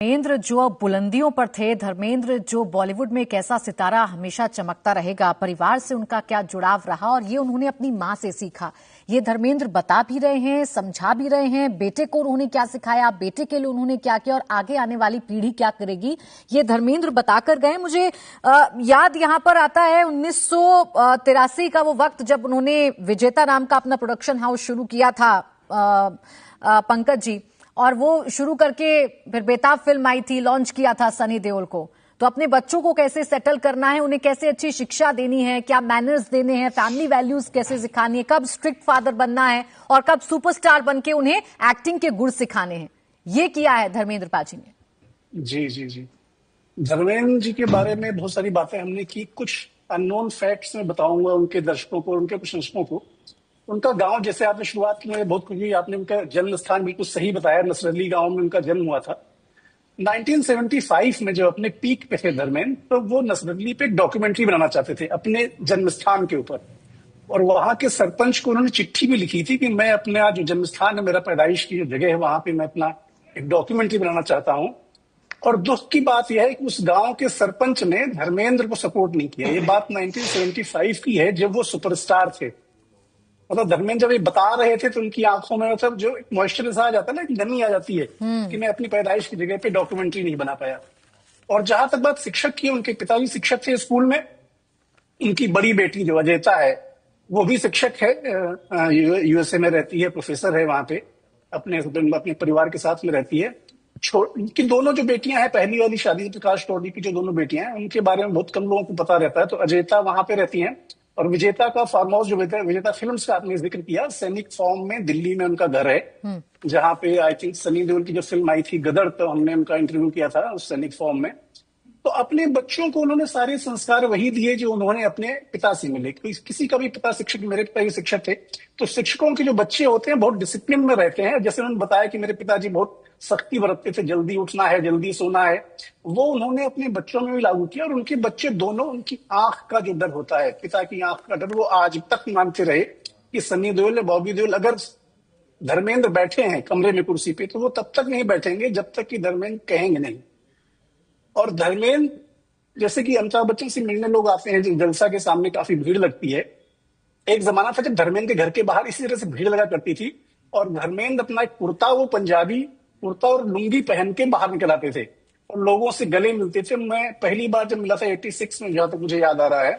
धर्मेंद्र जो अब बुलंदियों पर थे, धर्मेंद्र जो बॉलीवुड में एक ऐसा सितारा हमेशा चमकता रहेगा, परिवार से उनका क्या जुड़ाव रहा और ये उन्होंने अपनी मां से सीखा। ये धर्मेंद्र बता भी रहे हैं, समझा भी रहे हैं, बेटे को उन्होंने क्या सिखाया, बेटे के लिए उन्होंने क्या किया और आगे आने वाली पीढ़ी क्या करेगी, ये धर्मेंद्र बताकर गए। मुझे याद यहां पर आता है 1983 का वो वक्त जब उन्होंने विजेता नाम का अपना प्रोडक्शन हाउस शुरू किया था, पंकज जी, और वो शुरू करके फिर बेताब फिल्म आई थी, लॉन्च किया था सनी देओल को। तो अपने बच्चों को कैसे सेटल करना है, उन्हें कैसे अच्छी शिक्षा देनी है, क्या मैनर्स देने हैं, फैमिली वैल्यूज कैसे सिखानी है, कब स्ट्रिक्ट फादर बनना है और कब सुपरस्टार बनके उन्हें एक्टिंग के गुर सिखाने हैं, ये किया है धर्मेंद्र पाजी ने। जी जी जी, धर्मेंद्र जी के बारे में बहुत सारी बातें हमने की। कुछ अननोन फैक्ट्स में बताऊंगा उनके दर्शकों को, उनके प्रशंसकों को। उनका गांव, जैसे आपने शुरुआत में बहुत कुछ, आपने उनका जन्म स्थान बिल्कुल सही बताया, नसरली गांव में उनका जन्म हुआ था। 1975 में जब अपने पीक पे थे धर्मेंद्र, तो वो नसरली पे एक डॉक्यूमेंट्री बनाना चाहते थे अपने जन्म स्थान के ऊपर। और वहां के सरपंच को उन्होंने चिट्ठी भी लिखी थी कि मैं अपना जो जन्म स्थान है, मेरा पैदाइश की जो जगह है, वहां पे मैं अपना एक डॉक्यूमेंट्री बनाना चाहता हूँ। और दुख की बात यह है कि उस गांव के सरपंच ने धर्मेंद्र को सपोर्ट नहीं किया। ये बात 1975 की है, जब वो सुपरस्टार थे। मतलब धर्मेंद्र जब ये बता रहे थे तो उनकी आंखों में मतलब जो मॉइस्चर आ जाता है ना, नमी आ जाती है कि मैं अपनी पैदाइश की जगह पे डॉक्यूमेंट्री नहीं बना पाया। और जहां तक बात शिक्षक की, उनके पिताजी शिक्षक थे स्कूल में। उनकी बड़ी बेटी जो अजयता है, वो भी शिक्षक है, यूएसए में रहती है, प्रोफेसर है वहां पे, अपने परिवार के साथ में रहती है। इनकी दोनों जो बेटियां हैं, पहली वाली शादी प्रकाश टोडी की जो दोनों बेटियां हैं, उनके बारे में बहुत कम लोगों को पता रहता है। तो अजयता वहां पे रहती हैं। और विजेता का फार्म हाउस, जो विजेता फिल्म्स का आपने जिक्र किया, सैनिक फॉर्म में दिल्ली में उनका घर है, जहां पे आई थिंक सनी देओल की जो फिल्म आई थी गदर, तो हमने उनका इंटरव्यू किया था उस सैनिक फॉर्म में। तो अपने बच्चों को उन्होंने सारे संस्कार वही दिए जो उन्होंने अपने पिता से मिले। किसी का भी पिता शिक्षक, मेरे पिता भी शिक्षक थे, तो शिक्षकों के जो बच्चे होते हैं बहुत डिसिप्लिन में रहते हैं। जैसे उन्होंने बताया कि मेरे पिताजी बहुत सख्ती बरतते थे, जल्दी उठना है, जल्दी सोना है, वो उन्होंने अपने बच्चों में भी लागू किया। और उनके बच्चे दोनों, उनकी आंख का जो डर होता है, पिता की आंख का डर, वो आज तक मानते रहे कि सनी देओल या बॉबी देओल अगर धर्मेंद्र बैठे हैं कमरे में कुर्सी पे, तो वो तब तक नहीं बैठेंगे जब तक कि धर्मेंद्र कहेंगे नहीं। और धर्मेंद्र, जैसे कि अमिताभ बच्चन से मिलने लोग आते हैं, जलसा के सामने काफी भीड़ लगती है। एक जमाना था जब धर्मेंद्र के घर के बाहर इसी तरह से भीड़ लगा करती थी, और धर्मेंद्र अपना एक कुर्ता, वो पंजाबी कुर्ता और लुंगी पहन के बाहर निकल आते थे और लोगों से गले मिलते थे। मैं पहली बार जब मिला था 86 में, जहां तक मुझे याद आ रहा है,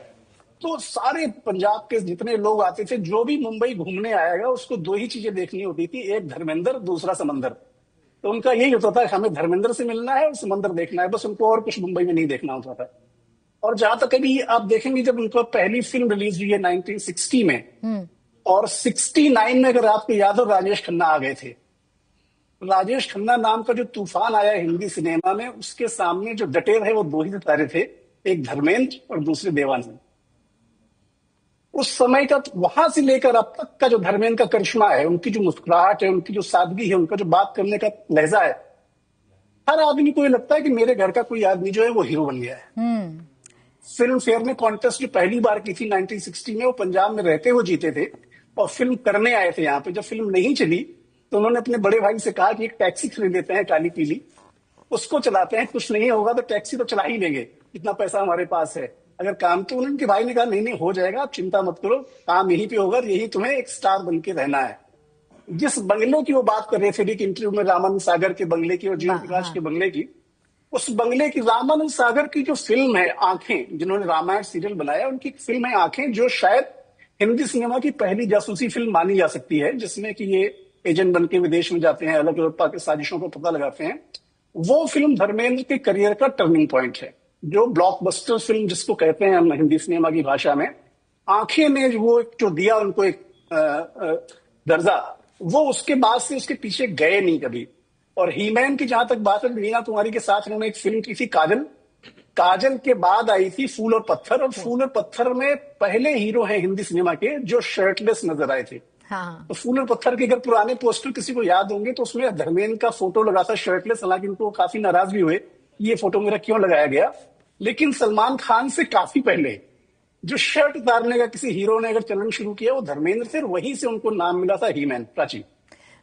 तो सारे पंजाब के जितने लोग आते थे, जो भी मुंबई घूमने आएगा उसको दो ही चीजें देखनी होती थी, एक धर्मेंद्र, दूसरा समंदर। तो उनका यही होता था कि हमें धर्मेंद्र से मिलना है और समंदर देखना है, बस उनको और कुछ मुंबई में नहीं देखना होता था। और जहां तक अभी आप देखेंगे, जब उनका पहली फिल्म रिलीज हुई है 1960 में, और 69 में अगर आपको याद हो, राजेश खन्ना आ गए थे। राजेश खन्ना नाम का जो तूफान आया हिंदी सिनेमा में, उसके सामने जो डटे रहे वो दो ही सितारे थे, एक धर्मेंद्र और दूसरे देवानंद। उस समय का, वहां से लेकर अब तक का जो धर्मेंद्र का करिश्मा है, उनकी जो मुस्कुराहट है, उनकी जो सादगी है, उनका जो बात करने का लहजा है, हर आदमी को ये लगता है कि मेरे घर का कोई आदमी जो है वो हीरो बन गया है। फिल्म फेयर में कॉन्टेस्ट जो पहली बार की थी 1960 में, वो पंजाब में रहते हुए जीते थे और फिल्म करने आए थे यहाँ पे। जब फिल्म नहीं चली तो उन्होंने अपने बड़े भाई से कहा कि एक टैक्सी खरीद लेते हैं काली पीली, उसको चलाते हैं, कुछ नहीं होगा तो टैक्सी तो चला ही लेंगे, इतना पैसा हमारे पास है। अगर काम, तो उनके भाई ने कहा नहीं नहीं हो जाएगा, आप चिंता मत करो, काम यहीं पे होगा, यही तुम्हें एक स्टार बन के रहना है। जिस बंगलों की वो बात कर रहे थे एक इंटरव्यू में, रामानंद सागर के बंगले की और जीवन प्रकाश के बंगले की, उस बंगले की, रामानंद सागर की जो फिल्म है आंखें, जिन्होंने रामायण सीरियल बनाया, उनकी फिल्म है आंखें, जो शायद हिंदी सिनेमा की पहली जासूसी फिल्म मानी जा सकती है, जिसमें कि ये एजेंट बन के विदेश में जाते हैं, अलग अलग साजिशों को पता लगाते हैं। वो फिल्म धर्मेंद्र के करियर का टर्निंग पॉइंट है, जो ब्लॉकबस्टर फिल्म जिसको कहते हैं हम हिंदी सिनेमा की भाषा में। आंखें ने वो जो दिया उनको एक दर्जा, वो उसके बाद से उसके पीछे गए नहीं कभी। और हीमैन की जहां तक बात है, मीना कुमारी के साथ उन्होंने एक फिल्म की थी काजल। काजल के बाद आई थी फूल और पत्थर, और फूल और पत्थर में पहले हीरो हैं हिंदी सिनेमा के जो शर्टलेस नजर आए थे। हाँ। तो फूल और पत्थर के अगर पुराने पोस्टर किसी को याद होंगे तो उसमें धर्मेंद्र का फोटो लगा था शर्टलेस, हालांकि उनको काफी नाराज भी हुए ये फोटो मेरा क्यों लगाया गया। लेकिन सलमान खान से काफी पहले जो शर्ट उतारने का किसी हीरो ने अगर चलन शुरू किया, वो धर्मेंद्र थे, वहीं से उनको नाम मिला था हीमैन। प्राची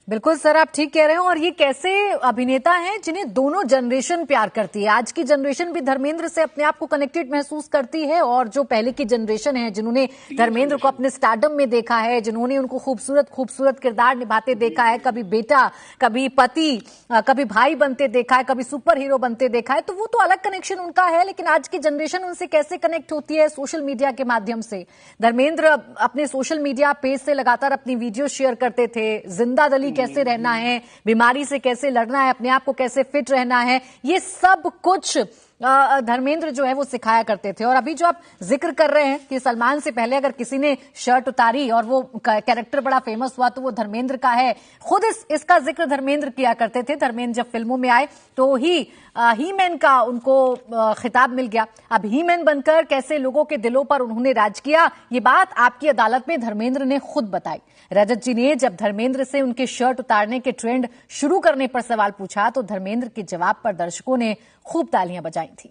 बिल्कुल सर, आप ठीक कह रहे हो। और ये कैसे अभिनेता हैं जिन्हें दोनों जनरेशन प्यार करती है। आज की जनरेशन भी धर्मेंद्र से अपने आप को कनेक्टेड महसूस करती है, और जो पहले की जनरेशन है जिन्होंने धर्मेंद्र को अपने स्टारडम में देखा है, जिन्होंने उनको खूबसूरत खूबसूरत किरदार निभाते देखा है, कभी बेटा, कभी पति, कभी भाई बनते देखा है, कभी सुपर हीरो बनते देखा है, तो वो तो अलग कनेक्शन उनका है। लेकिन आज की जनरेशन उनसे कैसे कनेक्ट होती है? सोशल मीडिया के माध्यम से। धर्मेंद्र अपने सोशल मीडिया पेज से लगातार अपनी वीडियो शेयर करते थे, जिंदा दिली कैसे रहना है, बीमारी से कैसे लड़ना है, अपने आप को कैसे फिट रहना है, ये सब कुछ धर्मेंद्र जो है वो सिखाया करते थे। और अभी जो आप जिक्र कर रहे हैं कि सलमान से पहले अगर किसी ने शर्ट उतारी और वो कैरेक्टर बड़ा फेमस हुआ तो वो धर्मेंद्र का है, खुद इसका जिक्र धर्मेंद्र किया करते थे। धर्मेंद्र जब फिल्मों में आए तो ही मैन का उनको खिताब मिल गया। अब ही मैन बनकर कैसे लोगों के दिलों पर उन्होंने राज किया, ये बात आपकी अदालत में धर्मेंद्र ने खुद बताई। रजत जी ने जब धर्मेंद्र से उनके शर्ट उतारने के ट्रेंड शुरू करने पर सवाल पूछा तो धर्मेंद्र के जवाब पर दर्शकों ने खूब तालियां बजाई थी।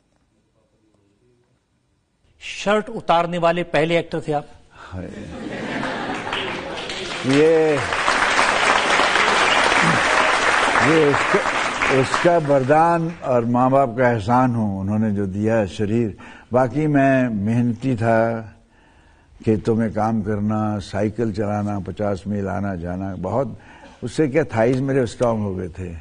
शर्ट उतारने वाले पहले एक्टर थे आप? ये उसका वरदान और माँ बाप का एहसान हूँ, उन्होंने जो दिया है शरीर। बाकी मैं मेहनती था, खेतों में काम करना, साइकिल चलाना, 50 मील आना जाना, बहुत उससे क्या थाइज मेरे स्ट्रांग हो गए थे।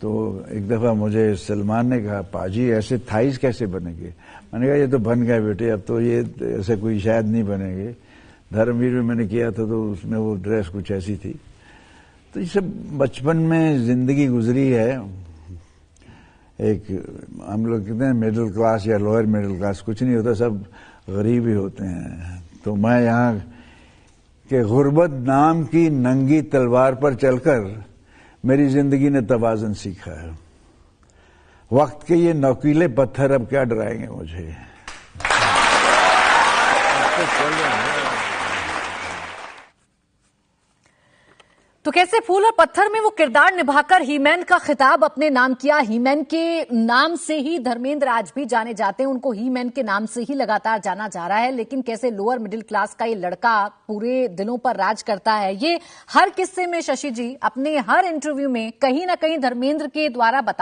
तो एक दफ़ा मुझे सलमान ने कहा, पाजी ऐसे थाइज कैसे बनेंगे? मैंने कहा ये तो बन गए बेटे, अब तो ये ऐसे कोई शायद नहीं बनेंगे। धर्मवीर में मैंने किया था तो उसमें वो ड्रेस कुछ ऐसी थी। तो ये सब बचपन में जिंदगी गुजरी है। एक हम लोग कहते हैं मिडिल क्लास या लोअर मिडिल क्लास, कुछ नहीं होता, सब गरीब ही होते हैं। तो मैं यहाँ के गुर्बत नाम की नंगी तलवार पर चलकर मेरी जिंदगी ने तवाज़ुन सीखा है। वक्त के ये नौकीले पत्थर अब क्या डराएंगे मुझे। तो कैसे फूल और पत्थर में वो किरदार निभाकर हीमैन का खिताब अपने नाम किया। हीमैन के नाम से ही धर्मेंद्र आज भी जाने जाते हैं, उनको हीमैन के नाम से ही लगातार जाना जा रहा है। लेकिन कैसे लोअर मिडिल क्लास का ये लड़का पूरे दिलों पर राज करता है, ये हर किस्से में शशि जी अपने हर इंटरव्यू में कहीं ना कहीं धर्मेंद्र के द्वारा बता